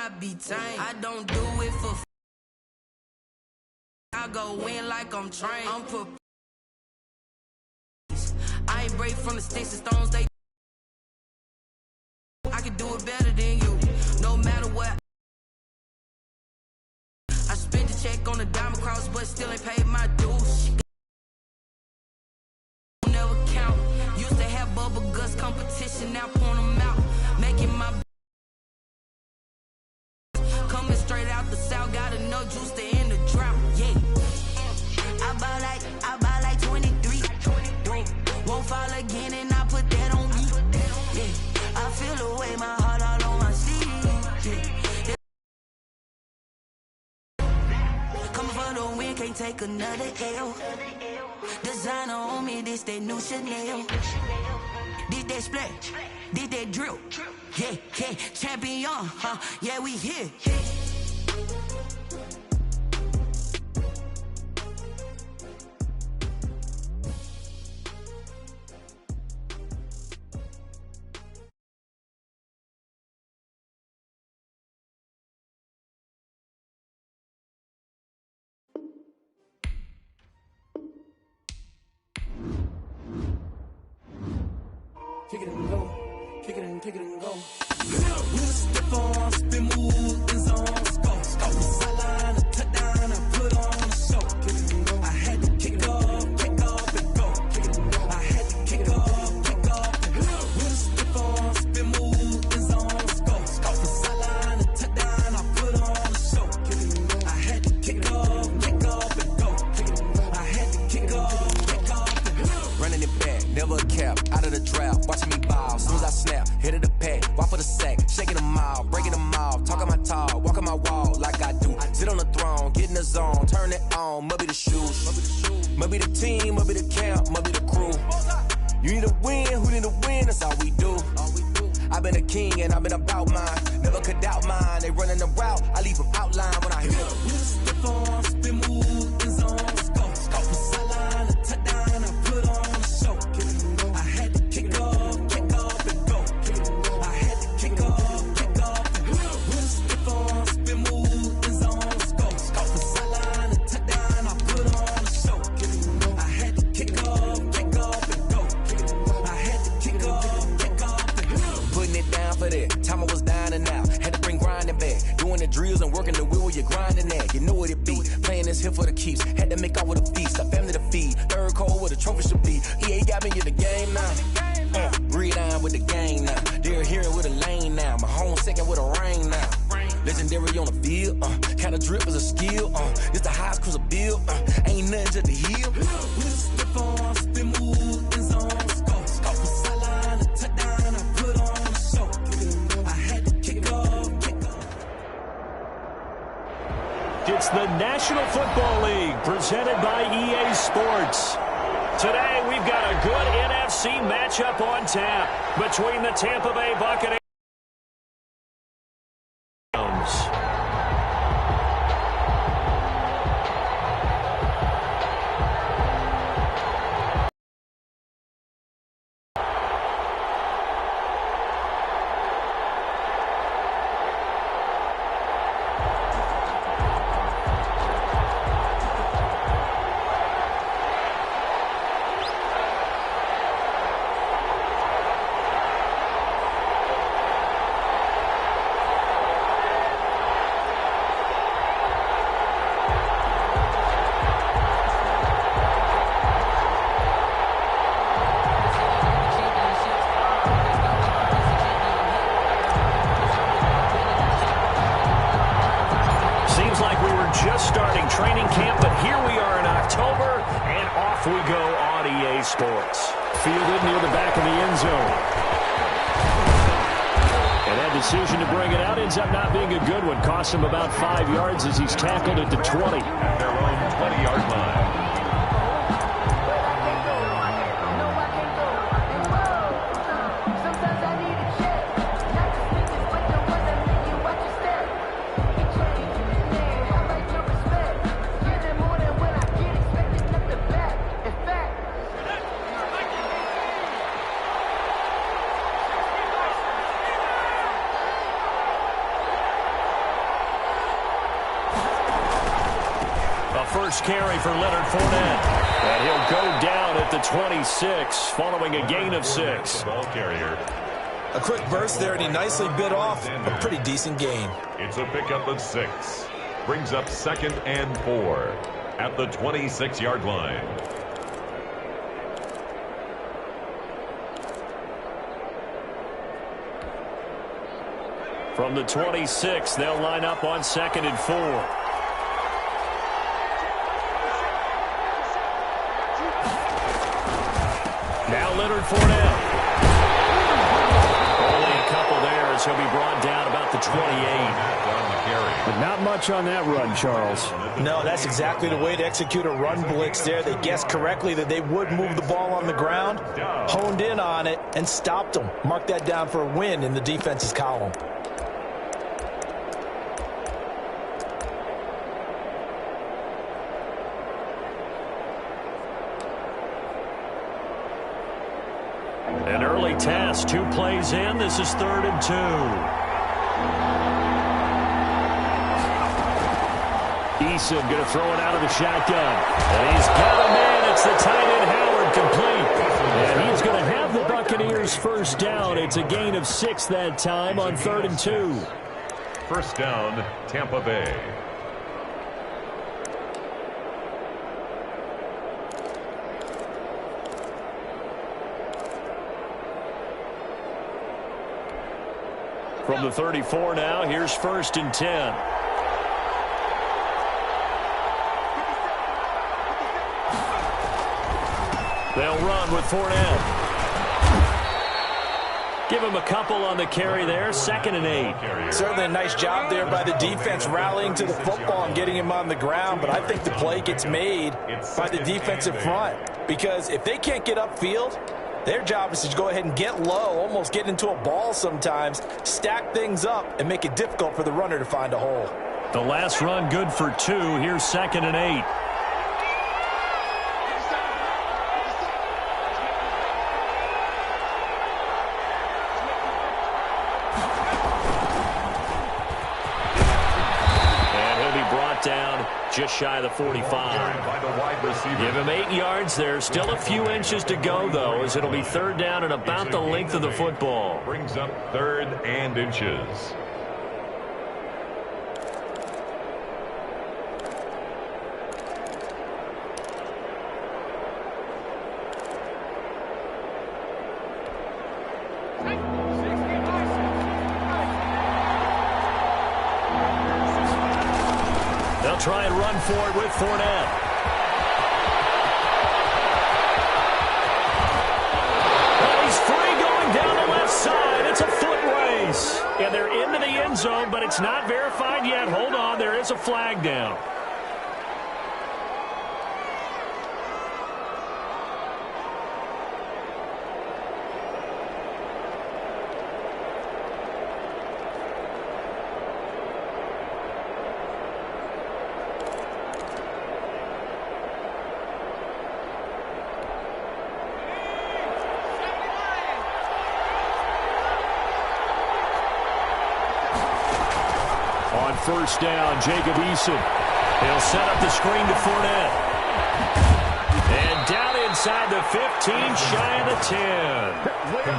I be tame. I don't do it for I go in like I'm trained. I'm I ain't break from the sticks and stones. I can do it better than you. No matter what. I spent the check on the diamond cross, but still ain't paid my dues. Never count. Used to have bubble guts competition, now point them out. Making my coming straight out the south, got enough juice to end the drought. Yeah. I buy like 23. Won't fall again and I put that on me. Yeah. I feel the way, my heart all on my sleeve. Yeah. Coming for the win, can't take another L. Designer on me, this that new Chanel. This that splash, this that drill. Yeah, yeah, champion, yeah, we here. Kick it and go, kick it and go. Step on, spin, move, in zone, go. Sideline, a touchdown, I put on a show. Kick it and go. I had to kick off and go. Kick it and go. I had to kick off and go. Step on, spin, move, in zone, go. Sideline, a touchdown, I put on a show. Kick it and go. I had to kick off and go. Kick it and go. I had to kick off and go. Running it back, never a cap, out of the drought, watching me ball. Soon as I snap, hit of the pack, walk for the sack, shaking them out, breaking them off, talking my talk, walking my wall like I do. Sit on the throne, get in the zone, turn it on, must be the shoes, must be the team, must be the camp, must be the crew. You need a win, who need a win, that's all we do. I've been a king and I've been about mine, never could doubt mine. They running the route, I leave them outline when I hit them. Step on, spin, move, in zone, go. Sideline, a touchdown, I put on a show. I had to kick off and go. I had to kick off and go. Step on, spin, move, in zone, go. Sideline, a touchdown, I put on a show. I had to kick off and go. I had to kick off and go. Putting it down for that, time I was down and out, had to bring grinding back, doing the drills and working the wheel where you're grinding at. You know what it be, playing this here for the keeps, had to make out with a feast, a family to feed, third cold where the trophy should be. EA got me in the game now, breathe on with the game now, they're hearing with a lane now, my home second with a rain now. Legendary on the field, kind of drip is a skill, it's the highest cruiser bill, ain't nothing to the heel. Step on, spin, move, in zone, go. Sideline, a touchdown, I put on a show. I had to kick off. It's the National Football League presented by EA Sports. Today we've got a good NFC matchup on tap between the Tampa Bay Buccaneers. Just starting training camp, but here we are in October, and off we go on EA Sports. Fielded near the back of the end zone. And that decision to bring it out ends up not being a good one. Costs him about 5 yards as he's tackled at the 20. At their own 20-yard line. first carry for Leonard Fournette. And he'll go down at the 26 following a gain of 6. Ball carrier. A quick burst there, and he nicely bit off a pretty decent gain. It's a pickup of 6. Brings up 2nd and 4 at the 26-yard line. From the 26, they'll line up on 2nd and 4. Now Leonard Fournette. Only a couple there as he'll be brought down about the 28. But not much on that run, Charles. No, that's exactly the way to execute a run blitz there. They guessed correctly that they would move the ball on the ground, honed in on it, and stopped them. Mark that down for a win in the defense's column. An early test, 2 plays in. This is 3rd and 2. Eason going to throw it out of the shotgun. And he's got a man. It's the tight end Howard complete. And he's going to have the Buccaneers first down. It's a gain of 6 that time on 3rd and 2. First down, Tampa Bay. From the 34 now, here's 1st and 10. They'll run with Fournette. Give him a couple on the carry there. 2nd and 8. Certainly a nice job there by the defense rallying to the football and getting him on the ground, but I think the play gets made by the defensive front, because if they can't get upfield, their job is to go ahead and get low, almost get into a ball sometimes, stack things up, and make it difficult for the runner to find a hole. The last run good for 2. Here's 2nd and 8. Down just shy of the 45. Give him 8 yards there. Still a few inches to go, though, as it'll be 3rd down and about the length of the football. Brings up 3rd and inches. Try and run for it with Fournette. And he's free going down the left side. It's a foot race. And they're into the end zone, but it's not verified yet. Hold on, there is a flag down. First down, Jacob Eason. He'll set up the screen to Fournette. And down inside the 15, shy of the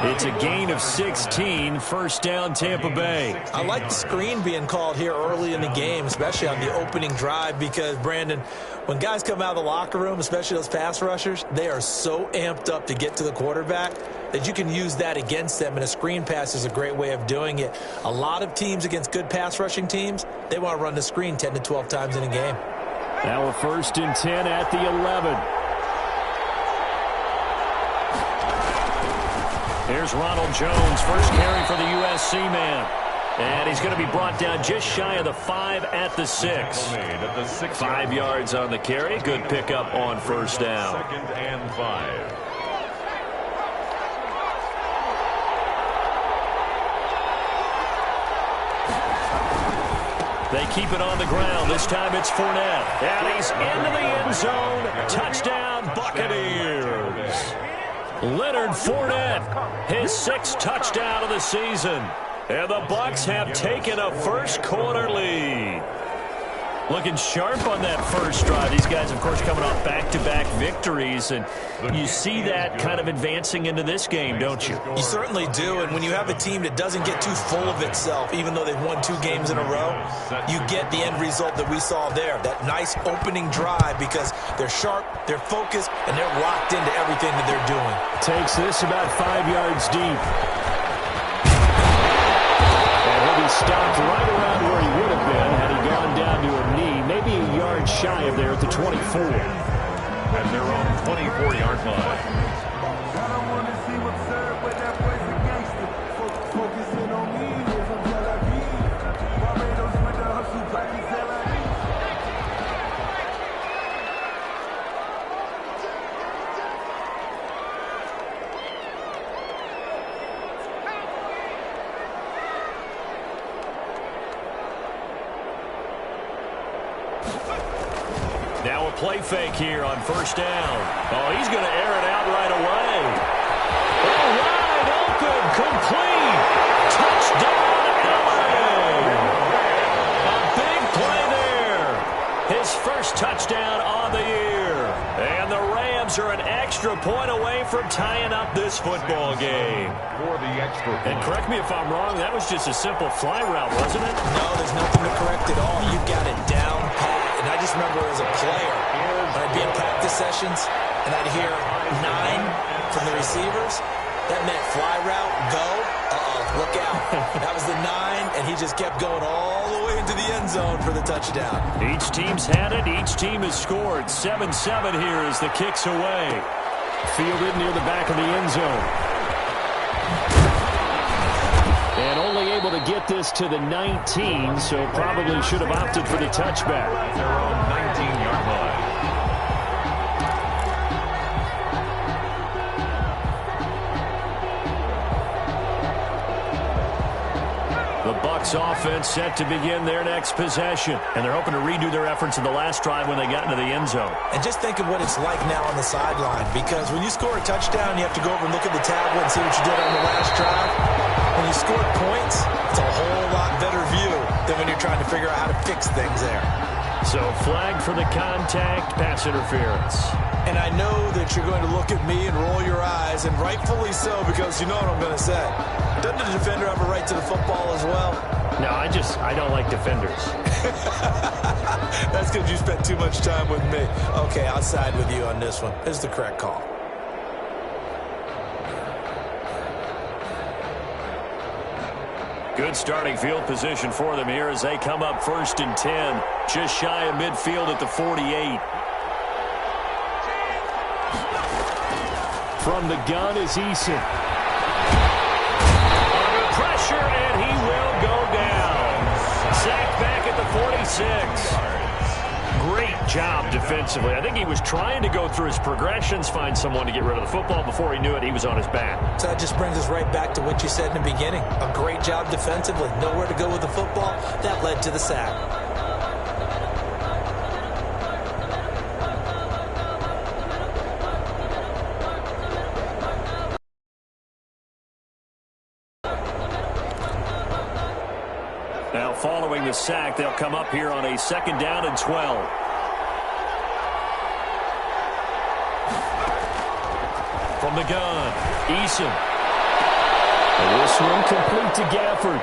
10. It's a gain of 16, first down Tampa Bay. I like the screen being called here early in the game, especially on the opening drive, because, Brandon, when guys come out of the locker room, especially those pass rushers, they are so amped up to get to the quarterback that you can use that against them, and a screen pass is a great way of doing it. A lot of teams against good pass rushing teams, they want to run the screen 10 to 12 times in a game. Now a 1st and 10 at the 11. Here's Ronald Jones, first carry for the USC man. And he's going to be brought down just shy of the 5 at the 6. 5 yards on the carry. Good pickup on first down. 2nd and 5. They keep it on the ground. This time it's Fournette. And he's into the end zone. Touchdown, Buccaneers. Leonard Fournette, his 6th touchdown of the season. And the Bucs have taken a first quarter lead. Looking sharp on that first drive. These guys, of course, coming off back-to-back victories, and you see that kind of advancing into this game, don't you? You certainly do, and when you have a team that doesn't get too full of itself, even though they've won 2 games in a row, you get the end result that we saw there, that nice opening drive, because they're sharp, they're focused, and they're locked into everything that they're doing. Takes this about 5 yards deep. He'll be stopped right around where he would have been had he gone down to a knee, maybe a yard shy of there at the 24. At their own 24-yard line. Now a play fake here on first down. Oh, he's going to air it out right away. Oh, wide open, complete. Touchdown, LA. A big play there. His first touchdown on the year. And the Rams are an extra point away from tying up this football game. For the extra point. And correct me if I'm wrong, that was just a simple fly route, wasn't it? No, there's nothing to correct at all. You got it down pat. And I just remember as a player, when I'd be in practice sessions, and I'd hear 9 from the receivers, that meant fly route, go, look out. That was the 9, and he just kept going all the way into the end zone for the touchdown. Each team's had it. Each team has scored. 7-7 here as the kick's away. Fielded near the back of the end zone. And only able to get this to the 19, so probably should have opted for the touchback. Their own 19-yard line. The Bucs offense set to begin their next possession. And they're hoping to redo their efforts in the last drive when they got into the end zone. And just think of what it's like now on the sideline, because when you score a touchdown, you have to go over and look at the tablet and see what you did on the last drive. When you score points, it's a whole lot better view than when you're trying to figure out how to fix things there. So flag for the contact, pass interference. And I know that you're going to look at me and roll your eyes, and rightfully so, because you know what I'm going to say. Doesn't the defender have a right to the football as well? No, I don't like defenders. That's because you spent too much time with me. Okay, I'll side with you on this one. This is the correct call. Good starting field position for them here as they come up 1st and 10. Just shy of midfield at the 48. From the gun is Eason. Under pressure, and he will go down. Sacked back at the 46. Great job defensively. I think he was trying to go through his progressions, find someone to get rid of the football. Before he knew it, he was on his back. So that just brings us right back to what you said in the beginning. A great job defensively. Nowhere to go with the football. That led to the sack. Now, following the sack, they'll come up here on a 2nd down and 12. From the gun, Eason. And this one complete to Gafford.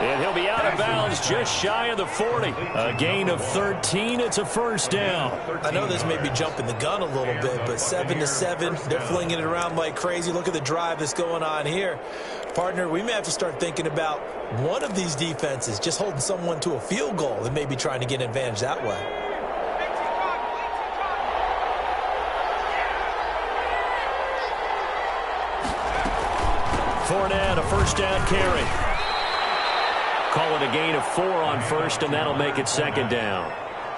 And he'll be out of bounds just shy of the 40. A gain of 13. It's a 1st down. I know this may be jumping the gun a little bit, but 7-7, they're flinging it around like crazy. Look at the drive that's going on here. Partner, we may have to start thinking about one of these defenses just holding someone to a field goal and maybe trying to get an advantage that way. Fournette, a 1st down carry. Call it a gain of 4 on 1st, and that'll make it 2nd down.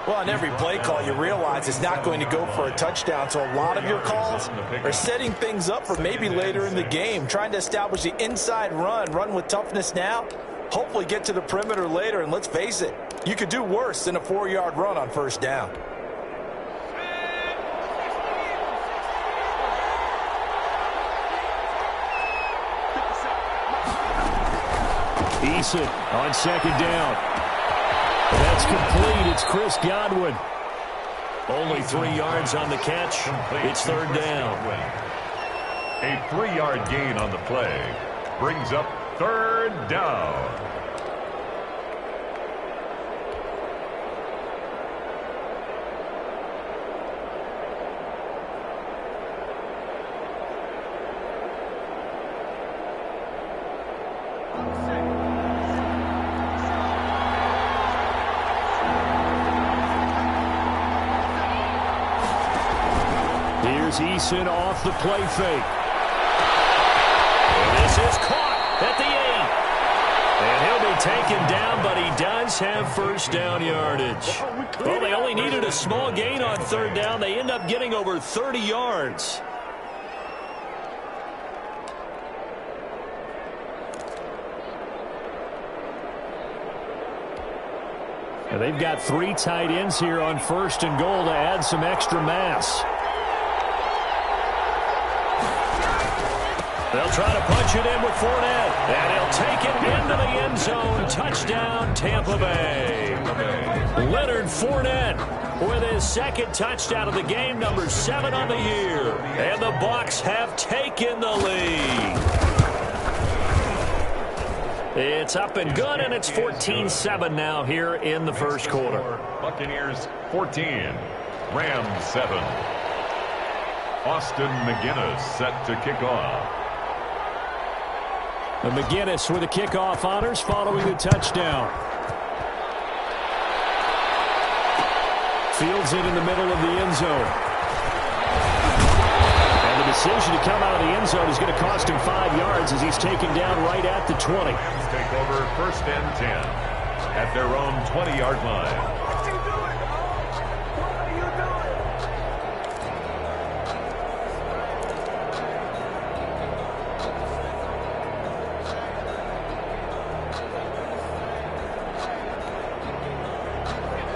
Well, on every play call, you realize it's not going to go for a touchdown, so a lot of your calls are setting things up for maybe later in the game, trying to establish the inside run with toughness now, hopefully get to the perimeter later, and let's face it, you could do worse than a 4-yard run on 1st down. Eason on 2nd down. That's complete. It's Chris Godwin. Only 3 yards on the catch. It's third down. A 3-yard gain on the play brings up third down. Here's Eason off the play fake. And this is caught at the 8. And he'll be taken down, but he does have first down yardage. Well, they only needed a small gain on third down. They end up getting over 30 yards. And they've got 3 tight ends here on first and goal to add some extra mass. They'll try to punch it in with Fournette. And he'll take it into the end zone. Touchdown, Tampa Bay. Leonard Fournette with his second touchdown of the game, number 7 on the year. And the Bucs have taken the lead. It's up and good, and it's 14-7 now here in the first quarter. Buccaneers 14, Rams 7. Austin McGinnis set to kick off. And McGinnis with the kickoff honors following the touchdown. Fields it in the middle of the end zone. And the decision to come out of the end zone is going to cost him 5 yards as he's taken down right at the 20. Take over first and 10 at their own 20-yard line.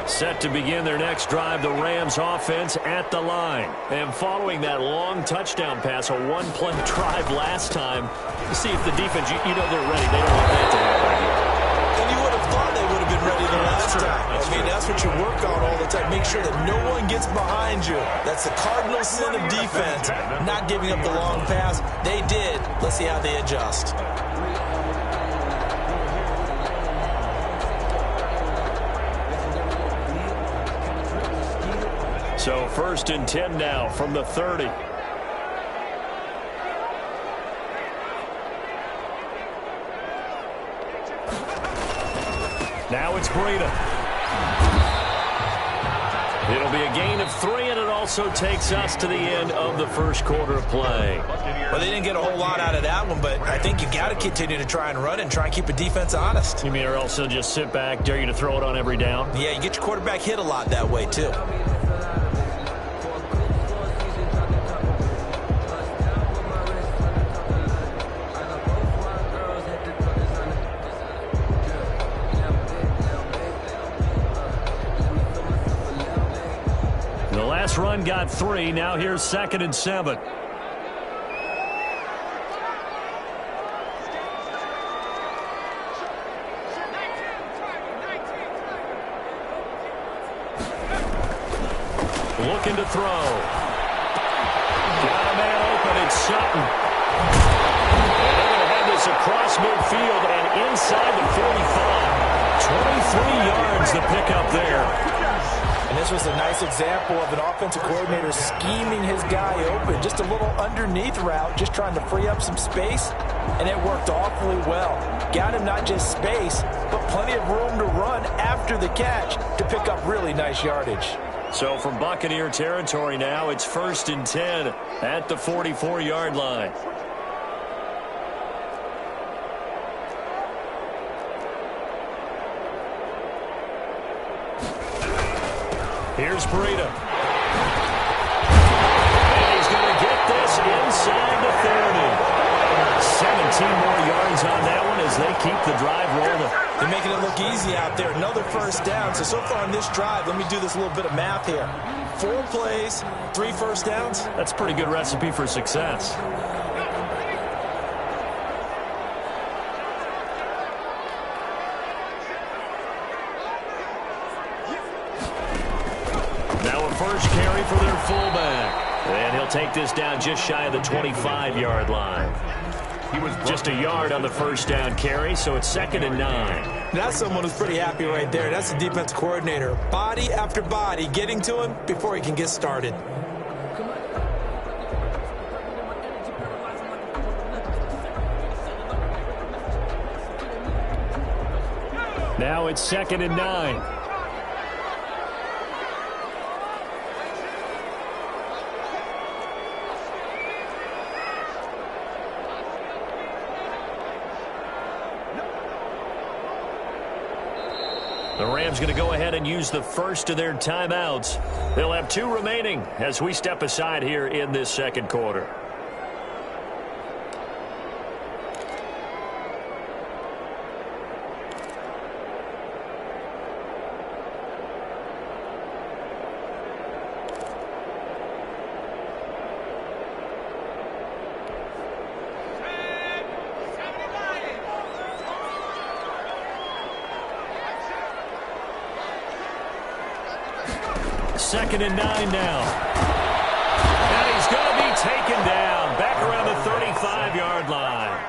Set to begin their next drive, the Rams offense at the line. And following that long touchdown pass, a one-play drive last time, you see if the defense, you know they're ready. They don't want that to happen. And you would have thought they would have been ready the last time. That's what you work on all the time. Make sure that no one gets behind you. That's the cardinal sin of defense, not giving up the long pass. They did. Let's see how they adjust. So first and 10 now from the 30. Now it's Breida. It'll be a gain of 3, and it also takes us to the end of the first quarter of play. Well, they didn't get a whole lot out of that one, but I think you got to continue to try and run and try and keep a defense honest. You mean or else they'll just sit back, dare you to throw it on every down? Yeah, you get your quarterback hit a lot that way, too. Run got 3. Now here's 2nd and 7. Looking to throw. Got a man open. It's Sutton. And they're going to have this across midfield and inside the 45. 23 yards to pick up there. And this was a nice example of an offensive coordinator scheming his guy open. Just a little underneath route, just trying to free up some space, and it worked awfully well. Got him not just space, but plenty of room to run after the catch to pick up really nice yardage. So from Buccaneer territory now, it's 1st and 10 at the 44-yard line. Here's Breida. And he's going to get this inside the 30. 17 more yards on that one as they keep the drive rolling. They're making it look easy out there. Another first down. So far on this drive, let me do this little bit of math here. 4 plays, 3 first downs. That's a pretty good recipe for success. first carry for their fullback. And he'll take this down just shy of the 25-yard line. He was just a yard on the first down carry, so it's 2nd and 9. That's someone who's pretty happy right there. That's the defense coordinator. Body after body getting to him before he can get started. Now it's 2nd and 9. The Rams going to go ahead and use the first of their timeouts. They'll have 2 remaining as we step aside here in this second quarter. Second and 9 now. And he's going to be taken down back around the 35-yard line.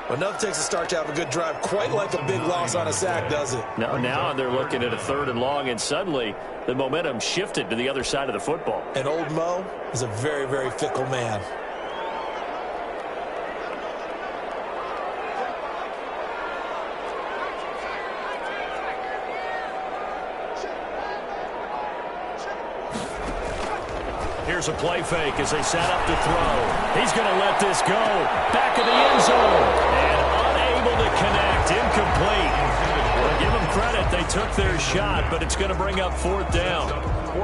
Well, enough takes a start to have a good drive. Quite like a big loss on a sack, does it? Now they're looking at a 3rd and long, and suddenly the momentum shifted to the other side of the football. And old Mo is a very, very fickle man. Here's a play fake as they set up to throw. He's going to let this go. Back of the end zone. And unable to connect. Incomplete. Well, give them credit. They took their shot, but it's going to bring up 4th down.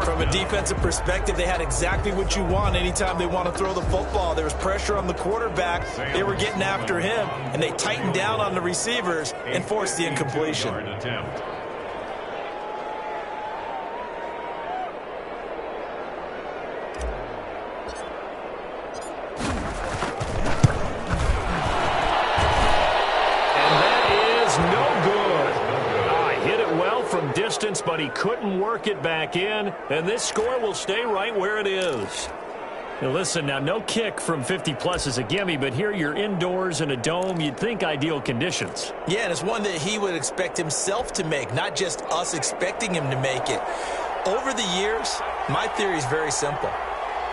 From a defensive perspective, they had exactly what you want anytime they want to throw the football. There was pressure on the quarterback. They were getting after him, and they tightened down on the receivers and forced the incompletion. Distance, but he couldn't work it back in, and this score will stay right where it is. Now listen, now no kick from 50-plus is a gimme, but here you're indoors in a dome. You'd think ideal conditions. Yeah, and it's one that he would expect himself to make, not just us expecting him to make it. Over the years, my theory is very simple.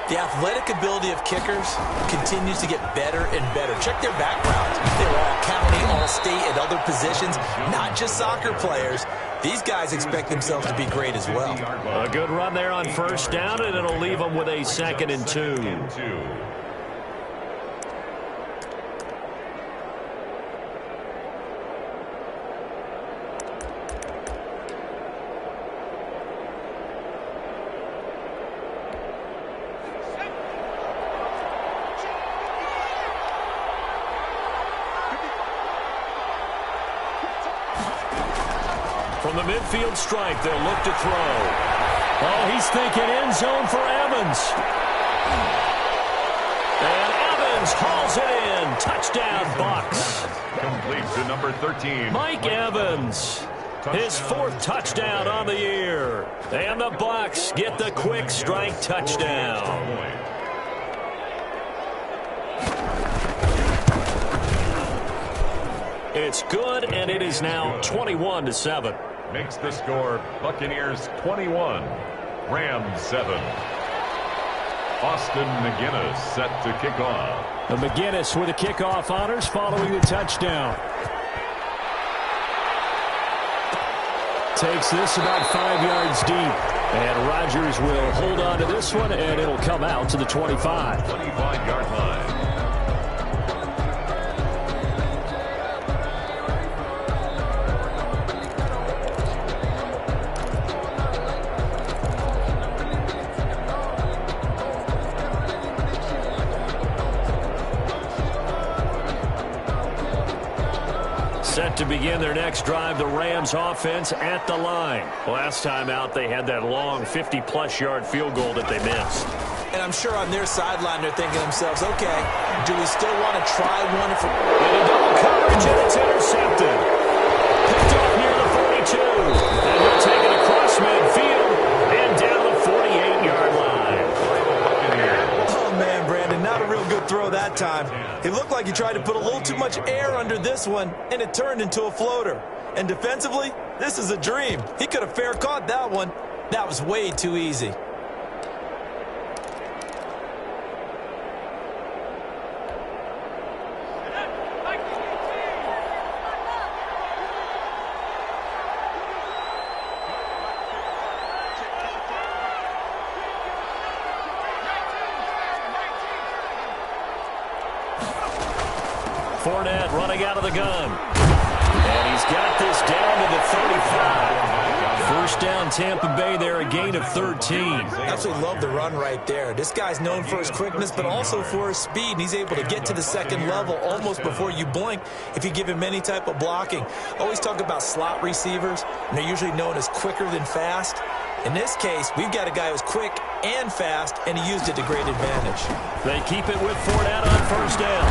The athletic ability of kickers continues to get better and better. Check their backgrounds. They were all county, all state, at other positions, not just soccer players. These guys expect themselves to be great as well. A good run there on first down, and it'll leave them with a 2nd and 2. From the midfield stripe, they'll look to throw. Oh, he's thinking end zone for Evans. And Evans hauls it in. Touchdown, Bucs. Complete to number 13. Mike Evans. His 4th touchdown on the year. And the Bucs get the quick strike touchdown. It's good, and it is now 21-7. Makes the score Buccaneers 21, Rams 7. Austin McGinnis set to kick off. McGinnis with the kickoff honors following the touchdown. Takes this about 5 yards deep. And Rodgers will hold on to this one, and it'll come out to the 25. 25-yard line. Set to begin their next drive, the Rams offense at the line. Last time out, they had that long 50-plus yard field goal that they missed. And I'm sure on their sideline, they're thinking to themselves, okay, do we still want to try one? Into double coverage, and it's intercepted. Picked off near the 42. And they'll take it across midfield and down the 48-yard time. It looked like he tried to put a little too much air under this one, and it turned into a floater. And defensively, this is a dream. He could have fair caught that one. That was way too easy. Fournette running out of the gun. And he's got this down to the 35. First down, Tampa Bay there, a gain of 13. Absolutely love the run right there. This guy's known for his quickness, but also for his speed. And he's able to get to the second level almost before you blink if you give him any type of blocking. Always talk about slot receivers, and they're usually known as quicker than fast. In this case, we've got a guy who's quick and fast, and he used it to great advantage. They keep it with Fournette on first down.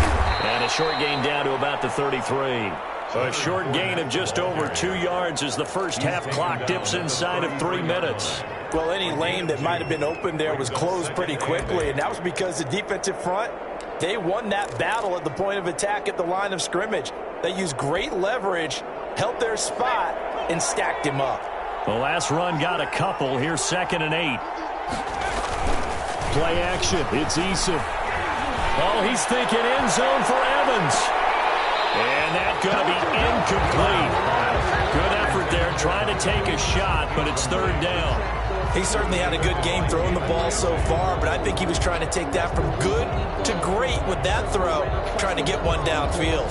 And a short gain down to about the 33. A short gain of just over 2 yards as the first half clock dips inside of 3 minutes. Well, any lane that might have been open there was closed pretty quickly, and that was because the defensive front, they won that battle at the point of attack at the line of scrimmage. They used great leverage, held their spot, and stacked him up. The last run got a couple. Here's 2nd and 8. Play action. It's Eason. Oh, he's thinking end zone for Evans. And that's going to be incomplete. Good effort there, trying to take a shot, but it's 3rd down. He certainly had a good game throwing the ball so far, but I think he was trying to take that from good to great with that throw, trying to get one downfield.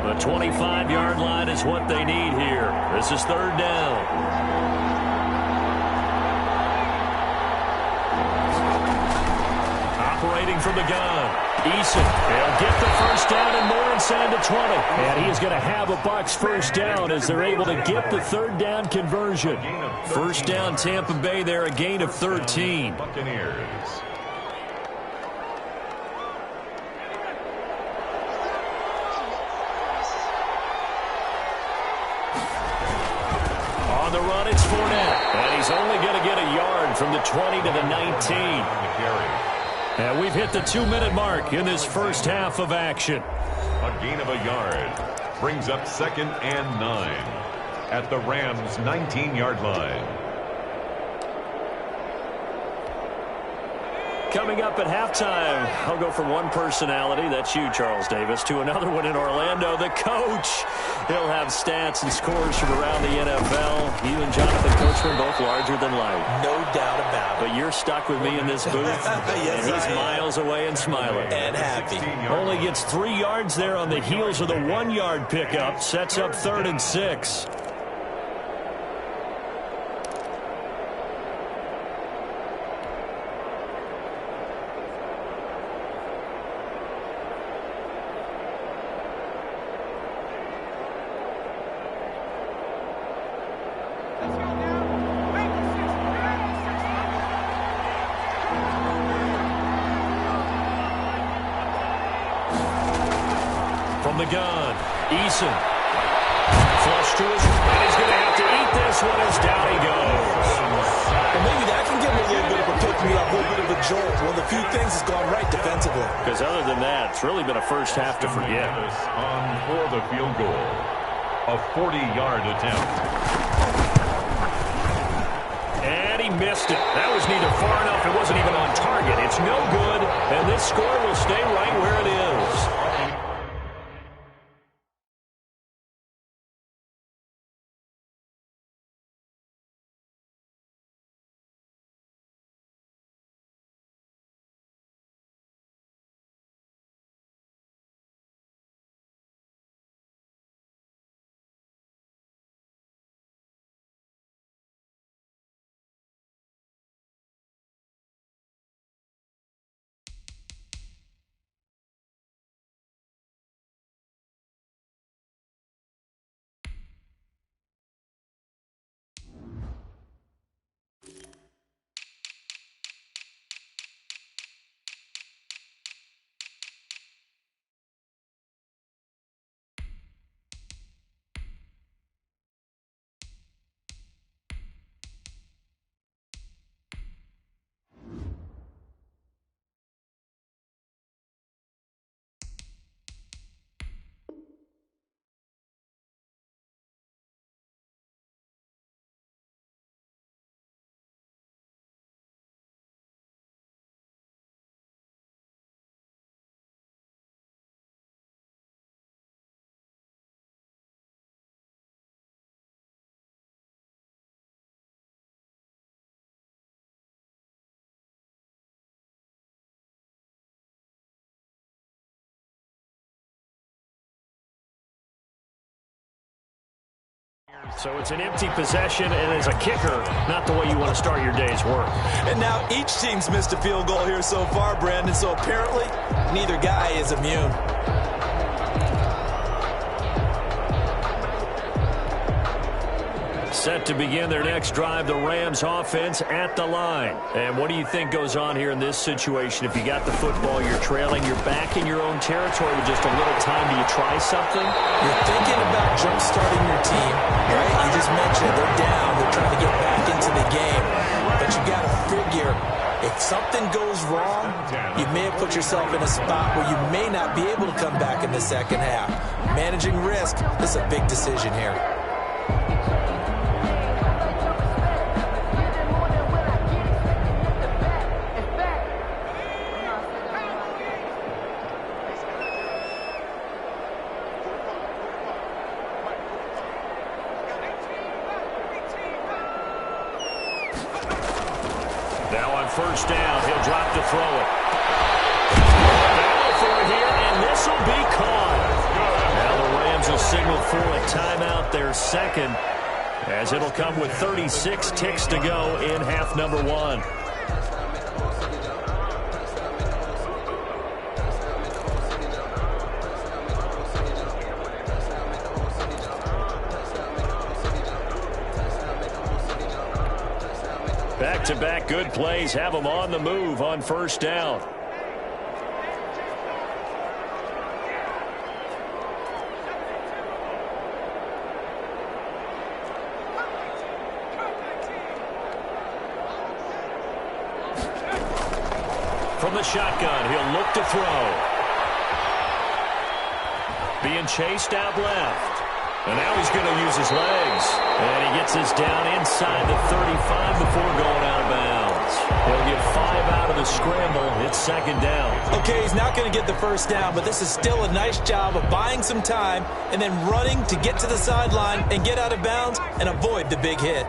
The 25-yard line is what they need here. This is 3rd down. Operating from the gun, Eason. They'll get the first down and more inside the 20. And he is going to have a Bucs first down as they're able to get the 3rd down conversion. First down, Tampa Bay there, a gain of 13. Buccaneers. On the run, it's Fournette. And he's only going to get a yard from the 20 to the 19. And we've hit the 2-minute mark in this first half of action. A gain of a yard brings up 2nd and 9 at the Rams' 19-yard line. Coming up at halftime, I'll go from one personality, that's you, Charles Davis, to another one in Orlando, the coach. He'll have stats and scores from around the NFL. You and Jonathan Coachman both larger than life. No doubt about it. But you're stuck with me in this booth, yes, and he's miles away and smiling. And happy. Only gets 3 yards there on the heels of the 1-yard pickup. Sets up 3rd and 6. The gun, Eason. Flush to his right. He's going to have to eat this one as down he goes. Well, maybe that can give him a little bit of a pick-me-up, a little bit of a jolt. One of the few things has gone right defensively. Because other than that, it's really been a first half to forget. On for the field goal. A 40-yard attempt. And he missed it. That was neither far enough. It wasn't even on target. It's no good. And this score will stay right where it is. So it's an empty possession, and as a kicker, not the way you want to start your day's work. And now each team's missed a field goal here so far, Brandon, so apparently neither guy is immune. Set to begin their next drive, the Rams offense at the line. And what do you think goes on here in this situation? If you got the football, you're trailing, you're back in your own territory with just a little time. Do you try something? You're thinking about jump-starting your team, right? You just mentioned they're down. They're trying to get back into the game. But you got to figure, if something goes wrong, you may have put yourself in a spot where you may not be able to come back in the second half. Managing risk, this is a big decision here. First down, he'll drop to throw it. Battle for it here, and this will be caught. Now the Rams will signal for a timeout, their second, as it'll come with 36 ticks to go in half number one. Back-to-back good plays have them on the move on first down. From the shotgun, he'll look to throw. Being chased out left. And now he's going to use his legs. And he gets this down inside the 35 before going out of bounds. He'll get 5 out of the scramble. It's second down. Okay, he's not going to get the first down, but this is still a nice job of buying some time and then running to get to the sideline and get out of bounds and avoid the big hit.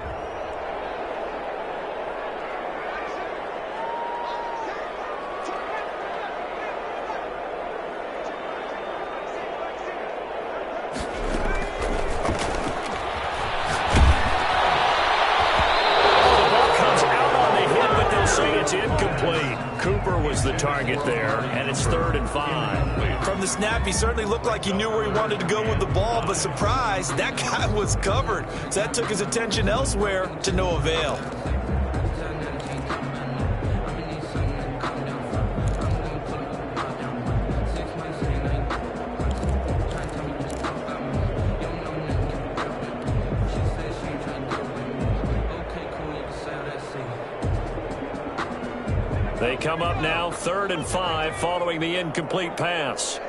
The target there, and it's 3rd and 5. From the snap, he certainly looked like he knew where he wanted to go with the ball, but surprise, that guy was covered. So that took his attention elsewhere to no avail. They come up now 3rd and 5 following the incomplete pass.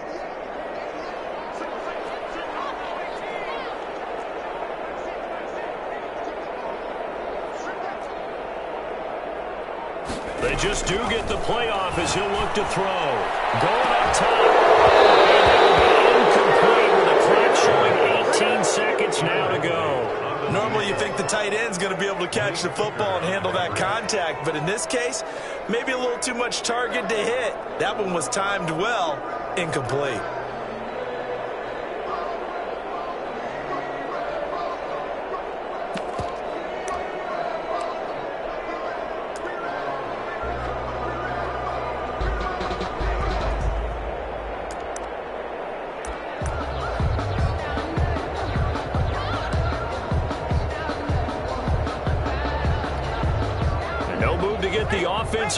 They just do get the playoff as he'll look to throw. Going up top. And incomplete with a clock showing 18 seconds now to go. Normally you think the tight end's going to be able to catch the football and handle that contact, but in this case, maybe a little too much target to hit. That one was timed well, incomplete.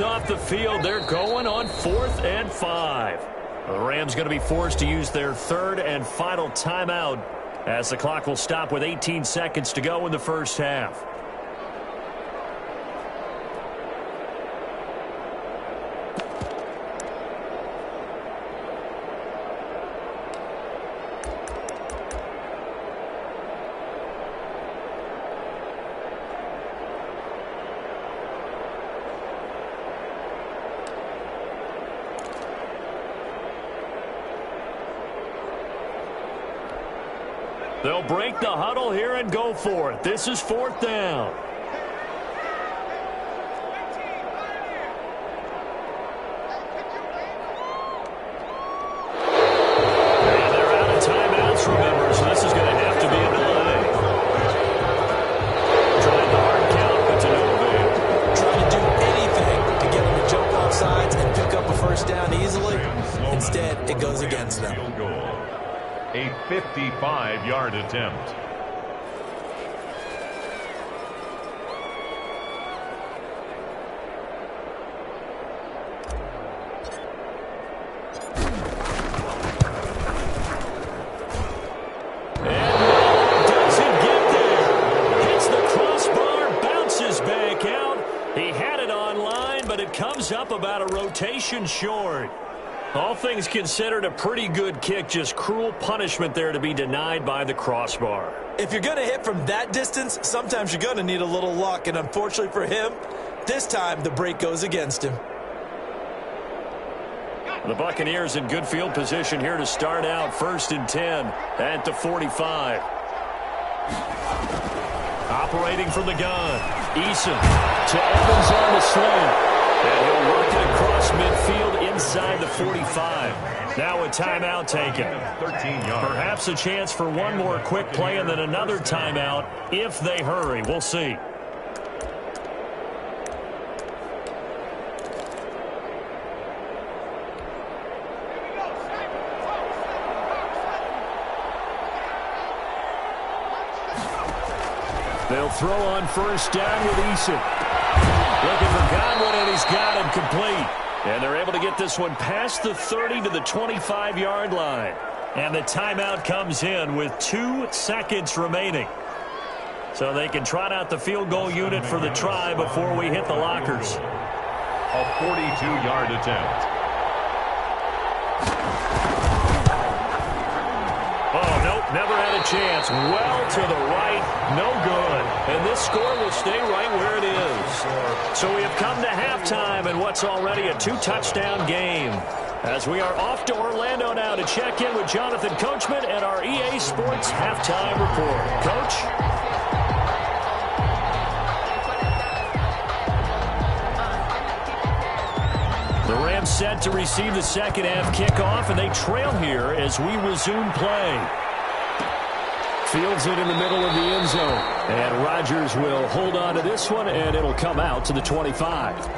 Off the field, they're going on 4th and 5. The Rams going to be forced to use their 3rd and final timeout as the clock will stop with 18 seconds to go in the first half. They'll break the huddle here and go for it. This is 4th down. And they're out of timeouts, remember, so this is going to have to be a delay. a 55-yard attempt. Comes up about a rotation short. All things considered, a pretty good kick. Just cruel punishment there to be denied by the crossbar. If you're going to hit from that distance, sometimes you're going to need a little luck. And unfortunately for him, this time the break goes against him. The Buccaneers in good field position here to start out. 1st and 10 at the 45. Operating from the gun. Eason to Evans on the slant. And he'll work it across midfield inside the 45. Now a timeout taken. 13 yards. Perhaps a chance for one more quick play and then another timeout if they hurry. We'll see. They'll throw on 1st down with Eason. Looking for Godwin, and he's got him complete. And they're able to get this one past the 30 to the 25-yard line. And the timeout comes in with 2 seconds remaining. So they can trot out the field goal unit for the try before we hit the lockers. A 42-yard attempt. Oh, nope, never had a chance. Well to the right, no good. And this score will stay right where it is. So we have come to halftime in what's already a 2-touchdown game. As we are off to Orlando now to check in with Jonathan Coachman and our EA Sports halftime report. Coach? The Rams set to receive the second half kickoff, and they trail here as we resume play. Fields it in the middle of the end zone. And Rodgers will hold on to this one, and it'll come out to the 25.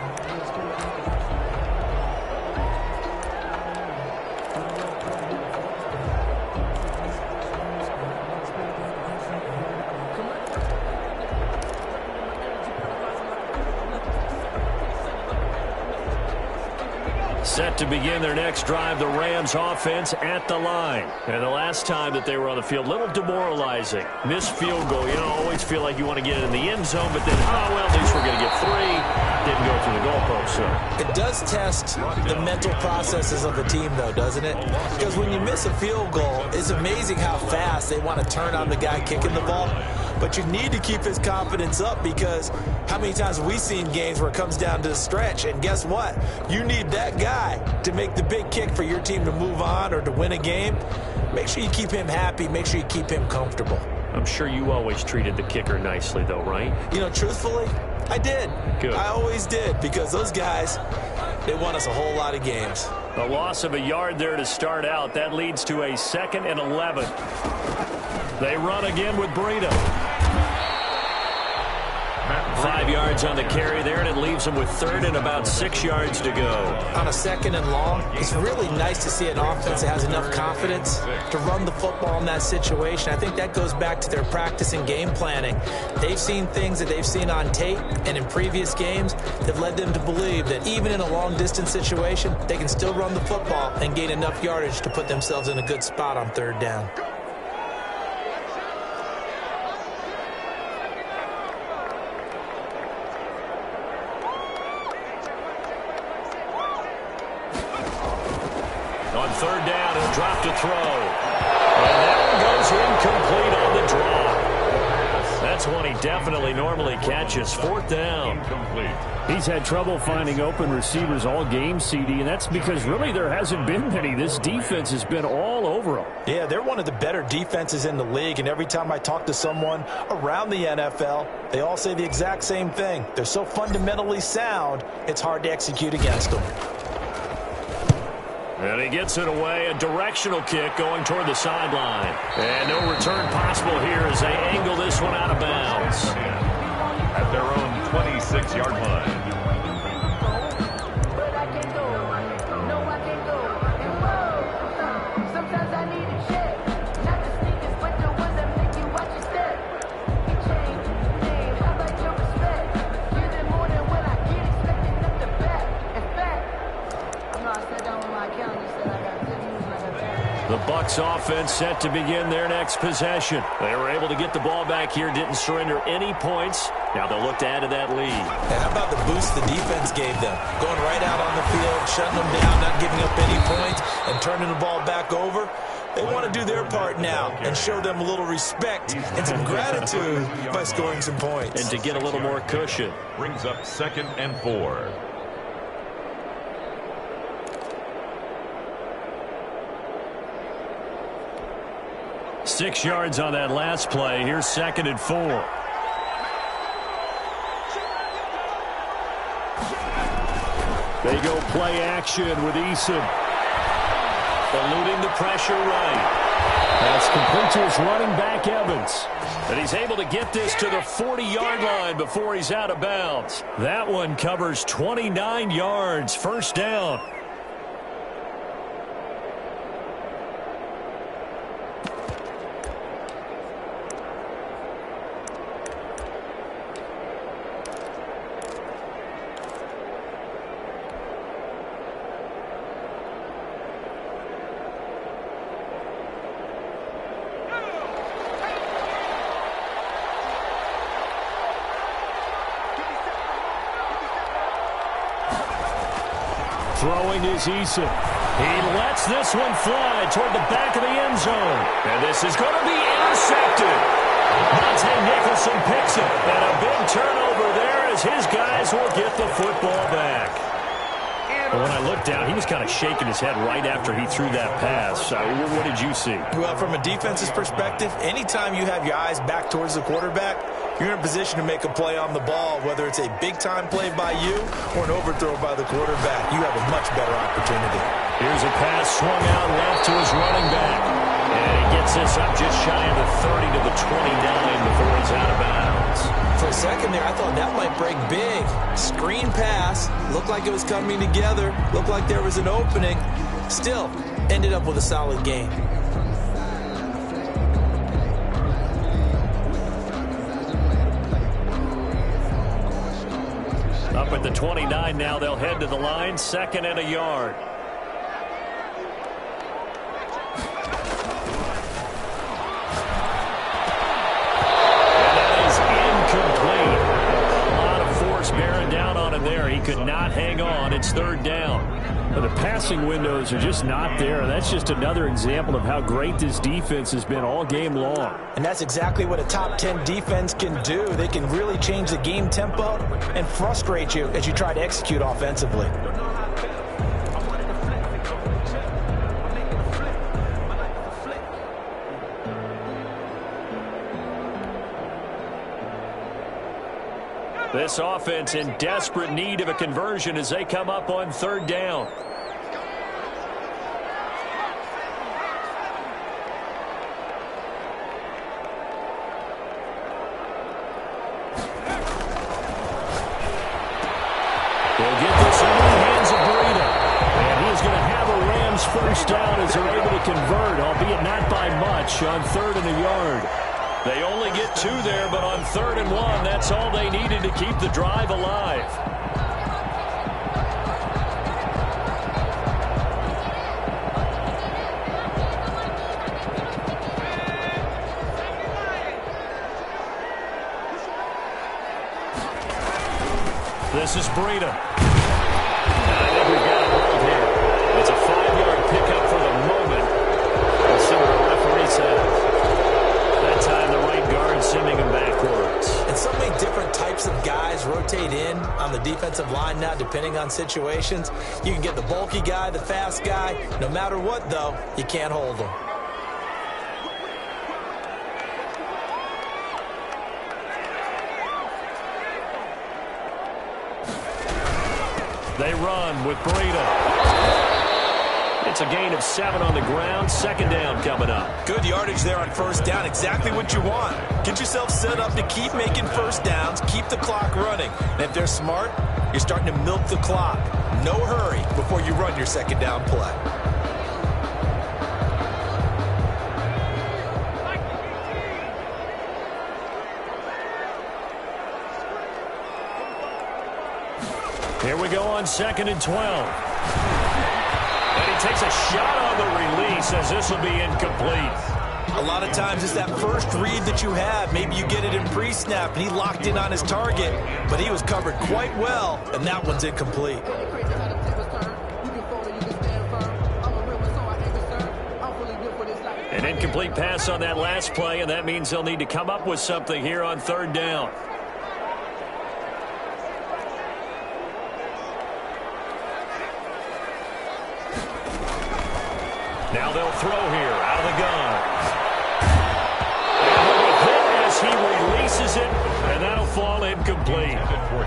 Set to begin their next drive, the Rams offense at the line. And the last time that they were on the field, a little demoralizing. Missed field goal. You know, always feel like you want to get it in the end zone, but then, oh, well, at least we're going to get 3. Didn't go through the goalpost, so. It does test the mental processes of the team, though, doesn't it? Because when you miss a field goal, it's amazing how fast they want to turn on the guy kicking the ball. But you need to keep his confidence up, because how many times have we seen games where it comes down to the stretch, and guess what? You need that guy to make the big kick for your team to move on or to win a game. Make sure you keep him happy. Make sure you keep him comfortable. I'm sure you always treated the kicker nicely, though, right? You know, truthfully, I did. Good. I always did, because those guys, they won us a whole lot of games. A loss of a yard there to start out. That leads to a 2nd and 11. They run again with Burrito. 5 yards on the carry there, and it leaves them with 3rd and about 6 yards to go. On a 2nd and long, it's really nice to see an offense that has enough confidence to run the football in that situation. I think that goes back to their practice and game planning. They've seen things that they've seen on tape and in previous games that led them to believe that even in a long-distance situation, they can still run the football and gain enough yardage to put themselves in a good spot on 3rd down. On 3rd down, he'll drop to throw. And that one goes incomplete on the draw. That's one he definitely normally catches. 4th down. Incomplete. He's had trouble finding open receivers all game, CD, and that's because really there hasn't been many. This defense has been all over him. Yeah, they're one of the better defenses in the league, and every time I talk to someone around the NFL, they all say the exact same thing. They're so fundamentally sound, it's hard to execute against them. And he gets it away, a directional kick going toward the sideline. And no return possible here as they angle this one out of bounds. At their own 26-yard line. Bucs offense set to begin their next possession. They were able to get the ball back here, didn't surrender any points. Now they'll look to add to that lead. And how about the boost the defense gave them? Going right out on the field, shutting them down, not giving up any points, and turning the ball back over. They want to do their part now and show them a little respect and some gratitude by scoring some points. And to get a little more cushion. Brings up 2nd and 4. Six yards on that last play. Here's 2nd and 4. They go play action with Eason. Eluding the pressure right. That's complete to his running back, Evans. And he's able to get this to the 40-yard line before he's out of bounds. That one covers 29 yards. First down. Throwing is Eason. He lets this one fly toward the back of the end zone. And this is going to be intercepted. Monte Nicholson picks it. And a big turnover there as his guys will get the football back. But when I looked down, he was kind of shaking his head right after he threw that pass. What did you see? Well, from a defense's perspective, anytime you have your eyes back towards the quarterback, you're in a position to make a play on the ball, whether it's a big-time play by you or an overthrow by the quarterback. You have a much better opportunity. Here's a pass swung out left to his running back. And he gets this up just shy of the 30 to the 29 before he's out of bounds. For a second there, I thought that might break big. Screen pass. Looked like it was coming together. Looked like there was an opening. Still, ended up with a solid game. Up at the 29 now, they'll head to the line, 2nd and a yard. And that is incomplete. A lot of force bearing down on him there. He could not hang on. It's 3rd down. But the passing windows are just not there. That's just another example of how great this defense has been all game long. And that's exactly what a top 10 defense can do. They can really change the game tempo and frustrate you as you try to execute offensively. This offense in desperate need of a conversion as they come up on 3rd down. They'll get this into the hands of Breida. And he's going to have a Rams first down as they're able to convert, albeit not by much, on 3rd and a yard. They only get 2 there, but on 3rd and 1, that's all they needed to keep the drive alive. This is Breida. I think we've got a hold here. It's a 5-yard pickup for the moment. We'll see what the referee says. That time the right guard sending him backwards. And so many different types of guys rotate in on the defensive line now, depending on situations. You can get the bulky guy, the fast guy. No matter what, though, you can't hold them. They run with Breida. It's a gain of 7 on the ground. 2nd down coming up. Good yardage there on 1st down. Exactly what you want. Get yourself set up to keep making 1st downs. Keep the clock running. And if they're smart, you're starting to milk the clock. No hurry before you run your 2nd down play. Here we go on 2nd and 12. And he takes a shot on the release as this will be incomplete. A lot of times it's that first read that you have. Maybe you get it in pre-snap, and he locked in on his target, but he was covered quite well, and that one's incomplete. An incomplete pass on that last play, and that means they'll need to come up with something here on third down. Now they'll throw here out of the gun. And he'll be hit as he releases it, and that'll fall incomplete.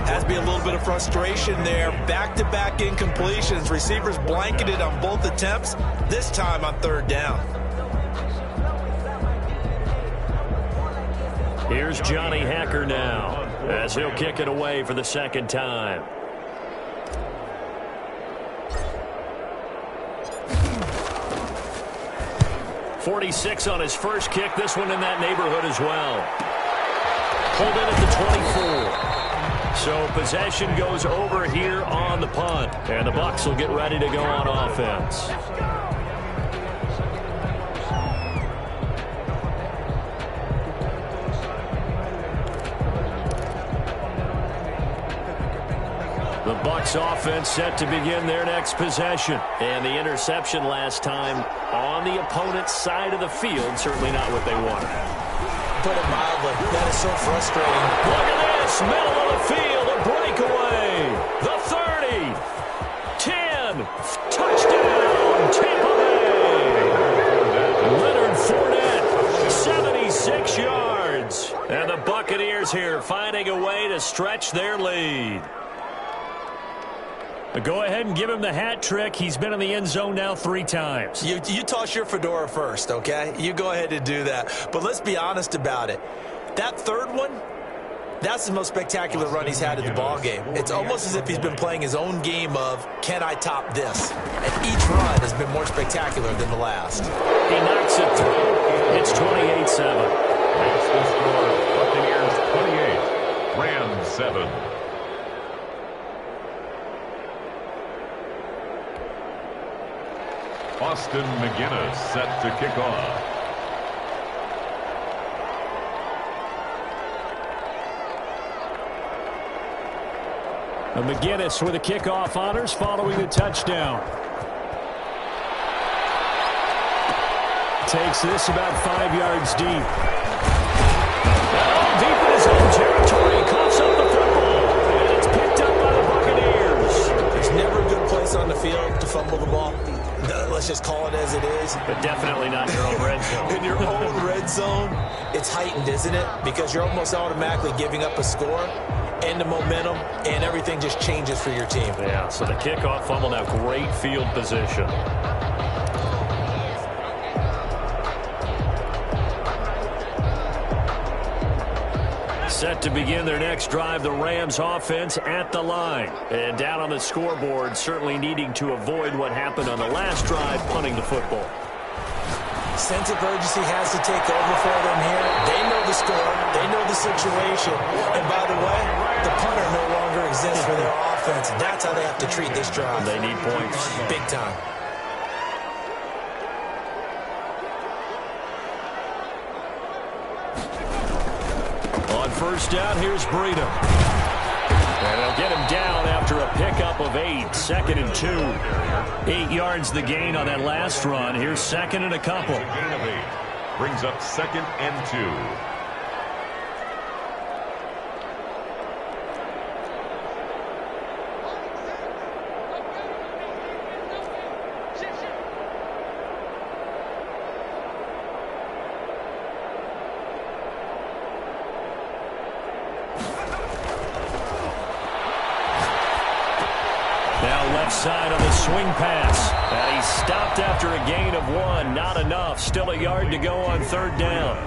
Has to be a little bit of frustration there. Back-to-back incompletions. Receivers blanketed on both attempts, this time on third down. Here's Johnny Hacker now as he'll kick it away for the second time. .46 on his first kick. This one in that neighborhood as well. Pulled in at the 24. So possession goes over here on the punt. And the Bucs will get ready to go on offense. The Bucs offense set to begin their next possession. And the interception last time on the opponent's side of the field, certainly not what they wanted. Put it mildly, that is so frustrating. Look at this, middle of the field, a breakaway. The 30, 10, touchdown, Tampa Bay. Leonard Fournette, 76 yards. And the Buccaneers here finding a way to stretch their lead. Go ahead and give him the hat trick. He's been in the end zone now 3 times. You toss your fedora first, okay? You go ahead and do that. But let's be honest about it. That third one, that's the most spectacular run he's had at the ball game. It's almost as if he's been playing his own game of, can I top this? And each run has been more spectacular than the last. He knocks it through. It's 28-7. That's the score. Buccaneers 28, Rams 7. Austin McGinnis set to kick off. McGinnis with the kickoff honors following the touchdown. Takes this about 5 yards deep. Deep in his own territory. Coughs up the football. And it's picked up by the Buccaneers. There's never a good place on the field to fumble the ball. Let's just call it as it is. But definitely not in your own red zone. In your own red zone, it's heightened, isn't it? Because you're almost automatically giving up a score and the momentum, and everything just changes for your team. Yeah, so the kickoff fumble, now great field position. Set to begin their next drive, the Rams offense at the line. And down on the scoreboard, certainly needing to avoid what happened on the last drive, punting the football. Sense of urgency has to take over for them here. They know the score. They know the situation. And by the way, the punter no longer exists for their offense. That's how they have to treat this drive. They need points. Big time. First down, here's Breida. And they'll get him down after a pickup of 8. 2nd and 2. 8 yards the gain on that last run. Here's 2nd and a couple. Gain of 8. Brings up 2nd and 2. Side on the swing pass. And he stopped after a gain of 1. Not enough. Still a yard to go on third down.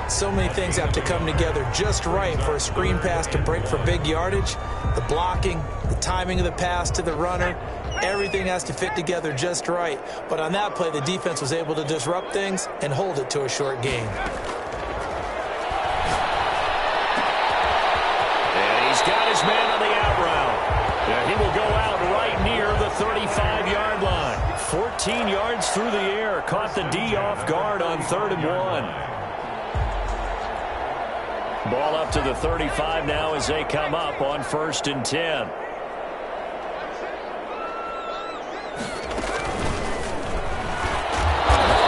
So many things have to come together just right for a screen pass to break for big yardage. The blocking, the timing of the pass to the runner, everything has to fit together just right. But on that play, the defense was able to disrupt things and hold it to a short gain. And he's got his man on the out route. And he will go out right near the 35-yard line. 14 yards through the air. Caught the D off guard on 3rd and 1. Ball up to the 35 now as they come up on 1st and 10.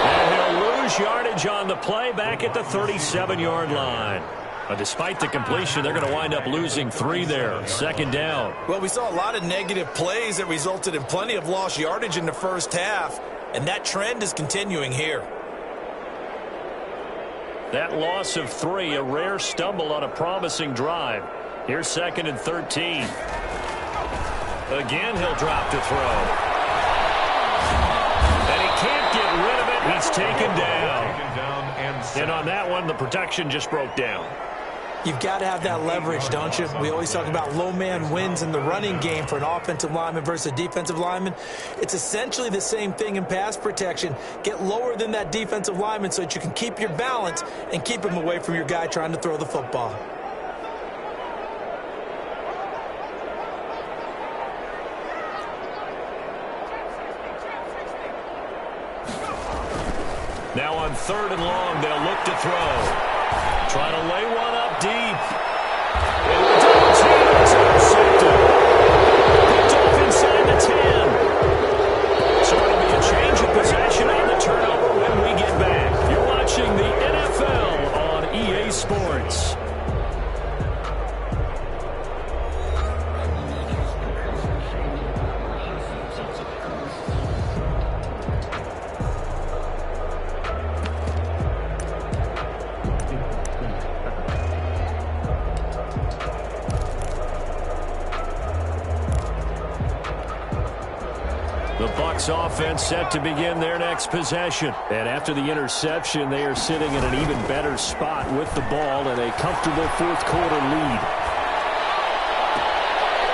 And he'll lose yardage on the play back at the 37-yard line. But despite the completion, they're going to wind up losing 3 there. 2nd down. Well, we saw a lot of negative plays that resulted in plenty of lost yardage in the first half, and that trend is continuing here. That loss of 3, a rare stumble on a promising drive. Here's 2nd and 13. Again, he'll drop to throw. And he can't get rid of it. He's taken down. And on that one, the protection just broke down. You've got to have that leverage, don't you? We always talk about low man wins in the running game for an offensive lineman versus a defensive lineman. It's essentially the same thing in pass protection. Get lower than that defensive lineman so that you can keep your balance and keep him away from your guy trying to throw the football. Now on 3rd and long, they'll look to throw. Trying to lay one up deep. And the double team is intercepted. Picked off inside the 10. So it'll be a change of possession on the turnover when we get back. You're watching the NFL on EA Sports. Offense set to begin their next possession. And after the interception, they are sitting in an even better spot with the ball and a comfortable 4th quarter lead.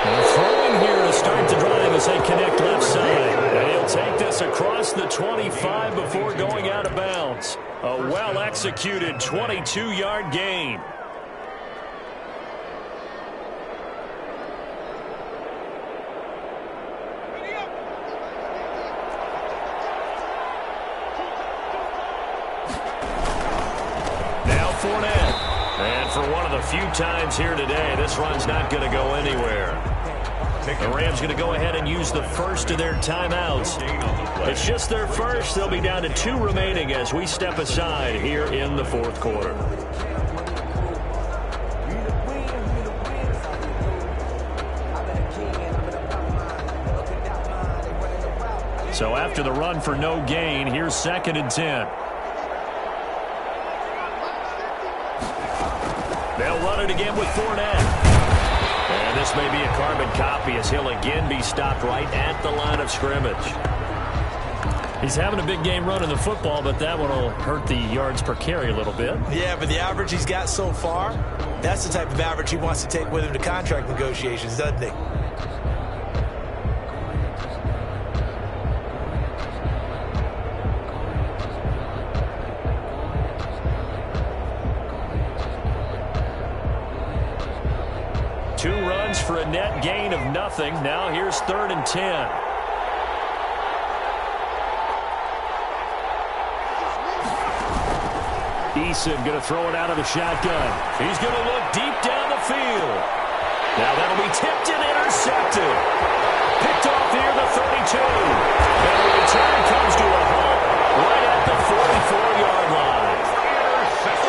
And throwing here to start the drive as they connect left side. And he'll take this across the 25 before going out of bounds. A well-executed 22-yard gain. And for one of the few times here today, this run's not going to go anywhere. The Rams going to go ahead and use the first of their timeouts. It's just their first. They'll be down to 2 remaining as we step aside here in the 4th quarter. So after the run for no gain, here's 2nd and 10. They'll run it again with Fournette. And this may be a carbon copy as he'll again be stopped right at the line of scrimmage. He's having a big game running the football, but that one will hurt the yards per carry a little bit. Yeah, but the average he's got so far, that's the type of average he wants to take with him to contract negotiations, doesn't he? For a net gain of nothing. Now here's 3rd and 10. Eason going to throw it out of the shotgun. He's going to look deep down the field. Now that'll be tipped and intercepted. Picked off near the 32. And the return comes to a halt right at the 44-yard line.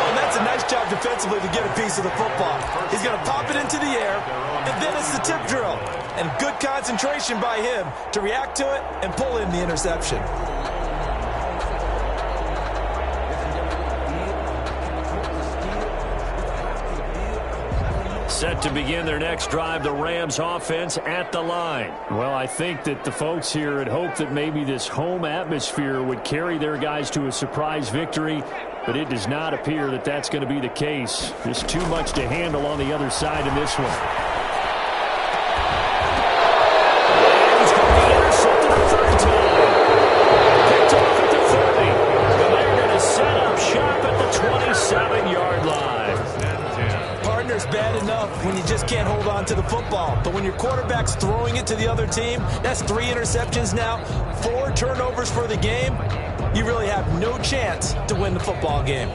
And that's a nice job defensively to get a piece of the football. He's going to pop it into the air, and then it's the tip drill. And good concentration by him to react to it and pull in the interception. Set to begin their next drive, the Rams offense at the line. Well, I think that the folks here had hoped that maybe this home atmosphere would carry their guys to a surprise victory, but it does not appear that that's going to be the case. Just too much to handle on the other side in this one. He's going to be intercepted a 3rd time. Picked off at the 30. And they're going to set up shop at the 27-yard line. Partner's bad enough when you just can't hold on to the football. But when your quarterback's throwing it to the other team, that's 3 interceptions now. 4 turnovers for the game, you really have no chance to win the football game.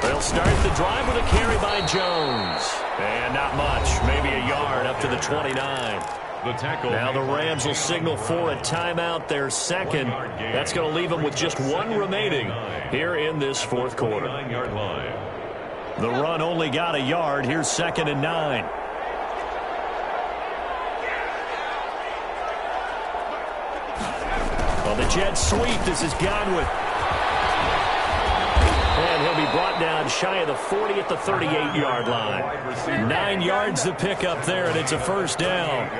They'll start the drive with a carry by Jones. And not much, maybe a yard up to the 29. The tackle. Now the Rams will signal for a timeout, their second. That's going to leave them with just 1 remaining here in this fourth quarter. 9-yard line. The run only got a yard. Here's 2nd and 9. Well, the Jets sweep. This is Godwin. And he'll be brought down shy of the 40 at the 38-yard line. 9 yards to pick up there, and it's a first down.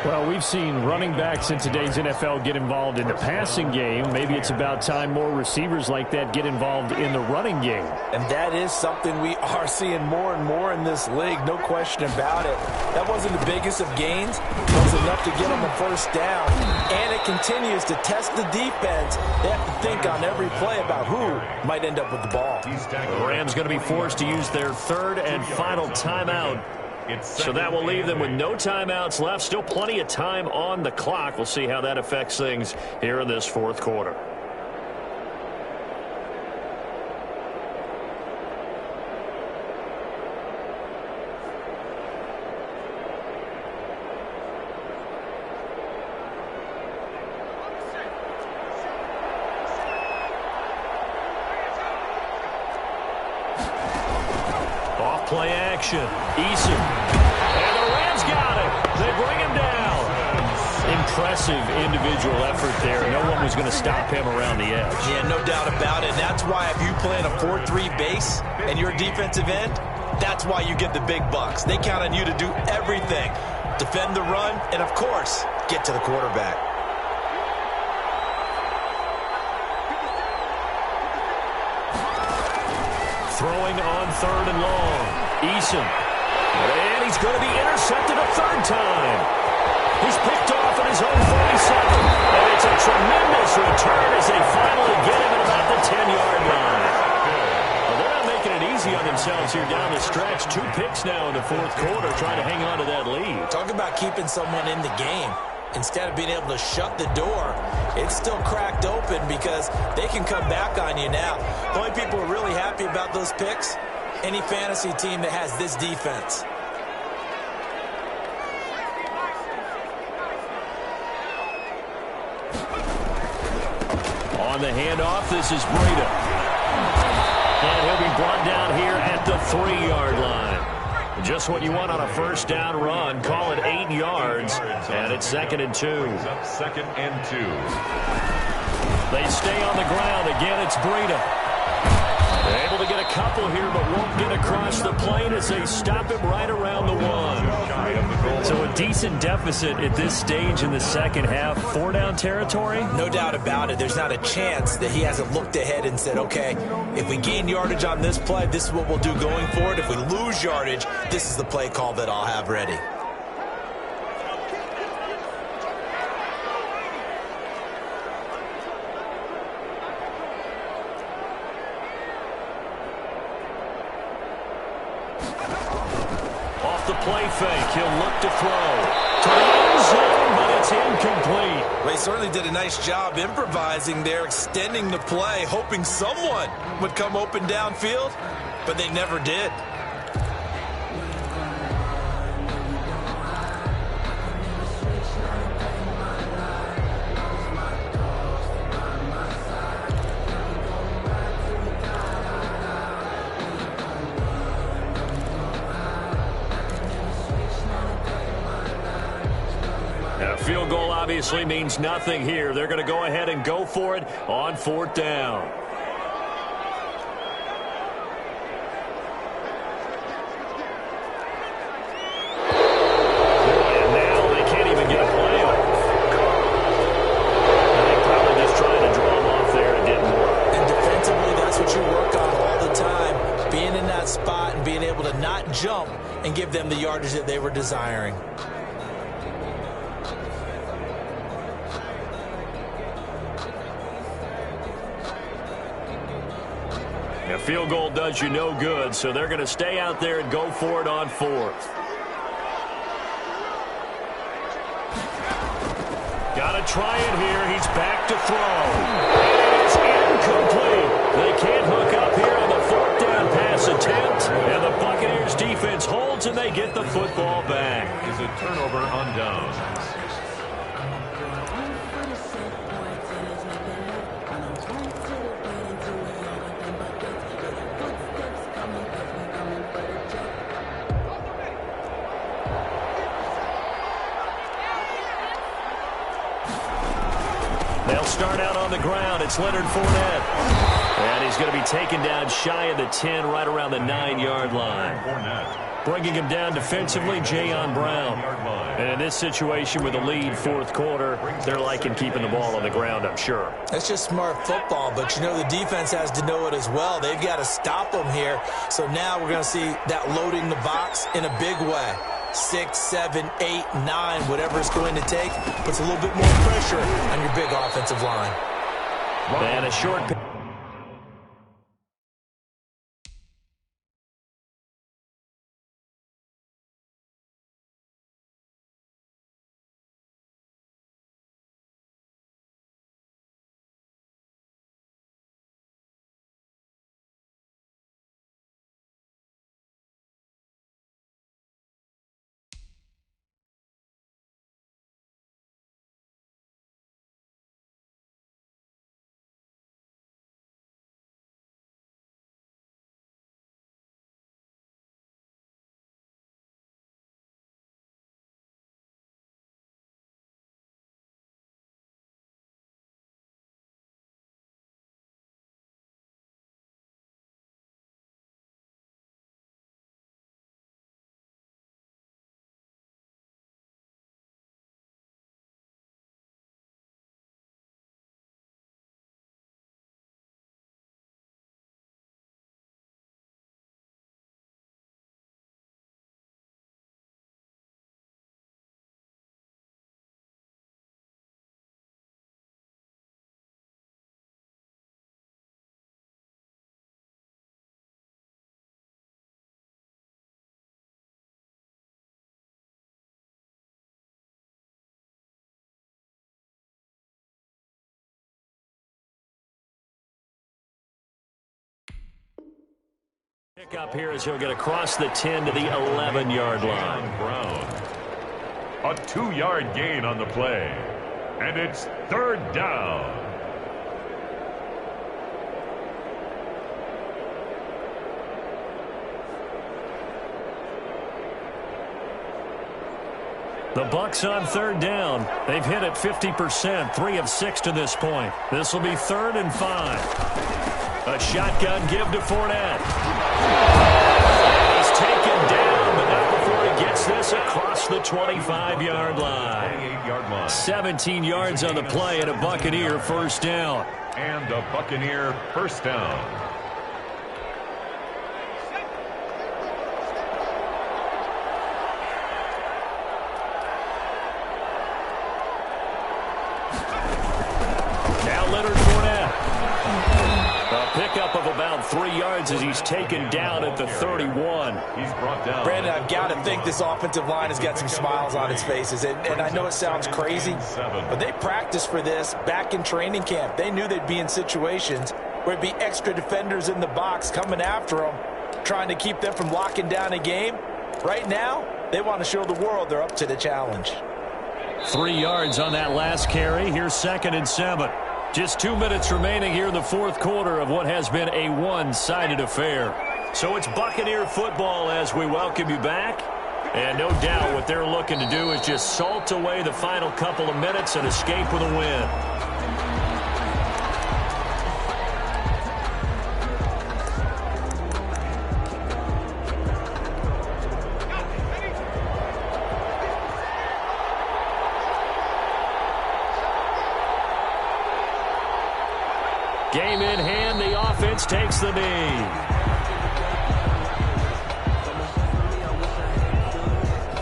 Well, we've seen running backs in today's NFL get involved in the passing game. Maybe it's about time more receivers like that get involved in the running game. And that is something we are seeing more and more in this league, no question about it. That wasn't the biggest of gains. It was enough to get on the first down. And it continues to test the defense. They have to think on every play about who might end up with the ball. The Rams going to be forced to use their 3rd and final timeout. So that will leave them with no timeouts left. Still plenty of time on the clock. We'll see how that affects things here in this fourth quarter. Play action. Eason. And the Rams got it. They bring him down. Impressive individual effort there. No one was going to stop him around the edge. Yeah, no doubt about it. That's why if you play in a 4-3 base and you're a defensive end, that's why you get the big bucks. They count on you to do everything. Defend the run and, of course, get to the quarterback. Throwing on 3rd and long. Eason. And he's going to be intercepted a 3rd time. He's picked off at his own 47. And it's a tremendous return as they finally get him at about the 10-yard line. Well, they're not making it easy on themselves here down the stretch. 2 picks now in the fourth quarter trying to hang on to that lead. Talk about keeping someone in the game. Instead of being able to shut the door, it's still cracked open because they can come back on you now. The only people who are really happy about those picks, any fantasy team that has this defense. On the handoff, this is Breida. And he'll be brought down here at the 3-yard line. Just what you want on a first down run. Call it 8 yards. And it's 2nd and 2. 2nd and 2. They stay on the ground. Again, it's Breida. They're able to get a couple here, but won't get across the plane as they stop him right around the 1. So a decent deficit at this stage in the second half. 4-down territory? No doubt about it. There's not a chance that he hasn't looked ahead and said, okay, if we gain yardage on this play, this is what we'll do going forward. If we lose yardage, this is the play call that I'll have ready. Off the play fake, he'll look to throw. To the end zone, but it's incomplete. Well, he certainly did a nice job improvising there, extending the play, hoping someone would come open downfield, but they never did. Field goal obviously means nothing here. They're going to go ahead and go for it on 4th down. And now they can't even get a play off. They probably just tried to draw him off there. It didn't work. And defensively, that's what you work on all the time. Being in that spot and being able to not jump and give them the yardage that they were desiring. A field goal does you no good, so they're going to stay out there and go for it on 4th. Got to try it here. He's back to throw. It is incomplete. They can't hook up here on the 4th down pass attempt, and the Buccaneers defense holds and they get the football back. Is a turnover on downs. They'll start out on the ground. It's Leonard Fournette. And he's going to be taken down shy of the 10, right around the 9-yard line. Bringing him down defensively, Jayon Brown. And in this situation with a lead 4th quarter, they're liking keeping the ball on the ground, I'm sure. That's just smart football, but, you know, the defense has to know it as well. They've got to stop them here. So now we're going to see that loading the box in a big way. 6, 7, 8, 9, whatever it's going to take, puts a little bit more pressure on your big offensive line. And a short pass. Pick up here as he'll get across the 10 to the 11-yard line. Brown. A 2-yard gain on the play. And it's 3rd down. The Bucs on 3rd down. They've hit it 50%, 3 of 6 to this point. This will be 3rd and 5. A shotgun give to Fournette. And he's taken down, but not before he gets this across the 25-yard line. 28-yard line. 17 yards on the play and a Buccaneer 1st down. And a Buccaneer 1st down. Now Leonard Fournette. A pickup of about 3 yards as he's taken down at the 31. He's brought down. Brandon, I've got to think this offensive line has got some smiles on its faces. And I know it sounds crazy, but they practiced for this back in training camp. They knew they'd be in situations where it'd be extra defenders in the box coming after them, trying to keep them from locking down a game. Right now, they want to show the world they're up to the challenge. 3 yards on that last carry. Here's 2nd and 7. Just 2 minutes remaining here in the 4th quarter of what has been a one-sided affair. So it's Buccaneer football as we welcome you back. And no doubt what they're looking to do is just salt away the final couple of minutes and escape with a win. Game in hand, the offense takes the knee.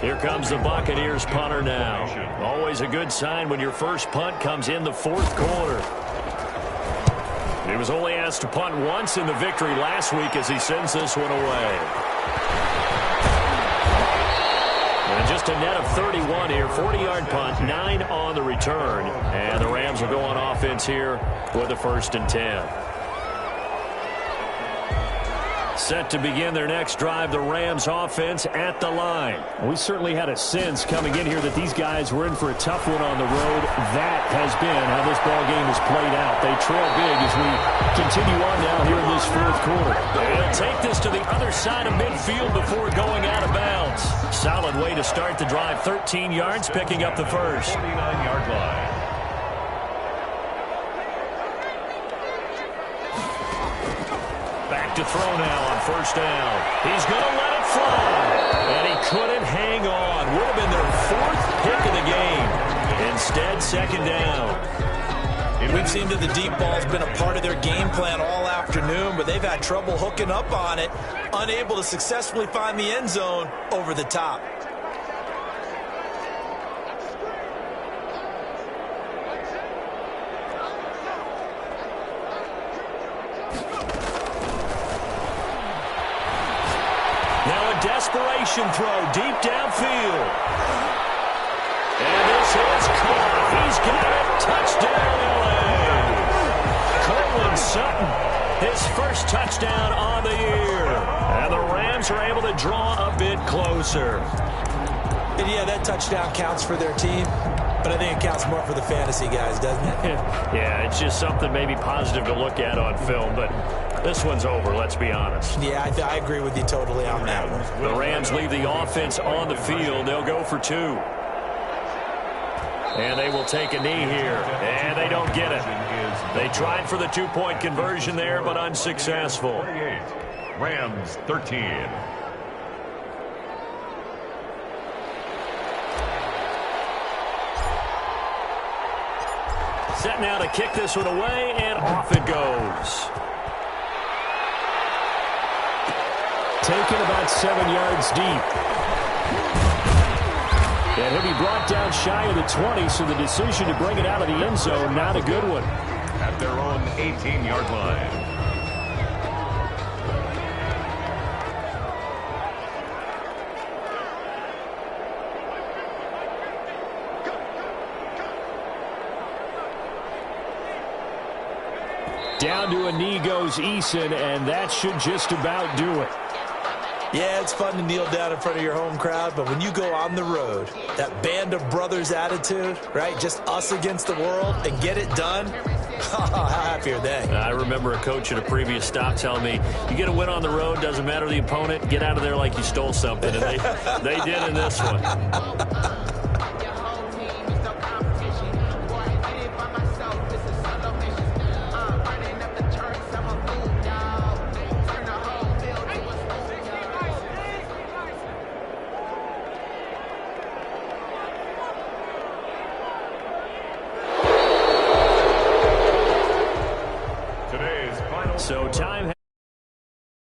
Here comes the Buccaneers punter now. Always a good sign when your first punt comes in the 4th quarter. He was only asked to punt once in the victory last week as he sends this one away. And just a net of 31 here, 40-yard punt, 9 on the return. And the Rams will go on offense here with a 1st and 10. Set to begin their next drive, the Rams offense at the line. We certainly had a sense coming in here that these guys were in for a tough one on the road. That has been how this ball game has played out. They trail big as we continue on now here in this 4th quarter. They'll take this to the other side of midfield before going out of bounds. Solid way to start the drive, 13 yards, picking up the first. 49-yard line. Back to throw now on 1st down. He's going to let it fly. And he couldn't hang on. Would have been their 4th pick of the game. Instead, 2nd down. We've seen that the deep ball's been a part of their game plan all afternoon, but they've had trouble hooking up on it, unable to successfully find the end zone over the top. Desperation throw deep downfield. And this is caught. He's got it. Touchdown, L.A. Cortland Sutton, his first touchdown on the year. And the Rams are able to draw a bit closer. And yeah, that touchdown counts for their team, but I think it counts more for the fantasy guys, doesn't it? Yeah, it's just something maybe positive to look at on film, but this one's over, let's be honest. Yeah, I agree with you totally on that one. The Rams leave the offense on the field. They'll go for 2. And they will take a knee here. And they don't get it. They tried for the 2-point conversion there, but unsuccessful. Rams 13. Set now to kick this one away, and off it goes. Taken about 7 yards deep. And he'll be brought down shy of the 20, so the decision to bring it out of the end zone, not a good one. At their own 18-yard line. Down to a knee goes Eason, and that should just about do it. Yeah, it's fun to kneel down in front of your home crowd, but when you go on the road, that band of brothers attitude, right, just us against the world, and get it done, how happy are they? I remember a coach at a previous stop telling me, you get a win on the road, doesn't matter the opponent, get out of there like you stole something, and they did in this one.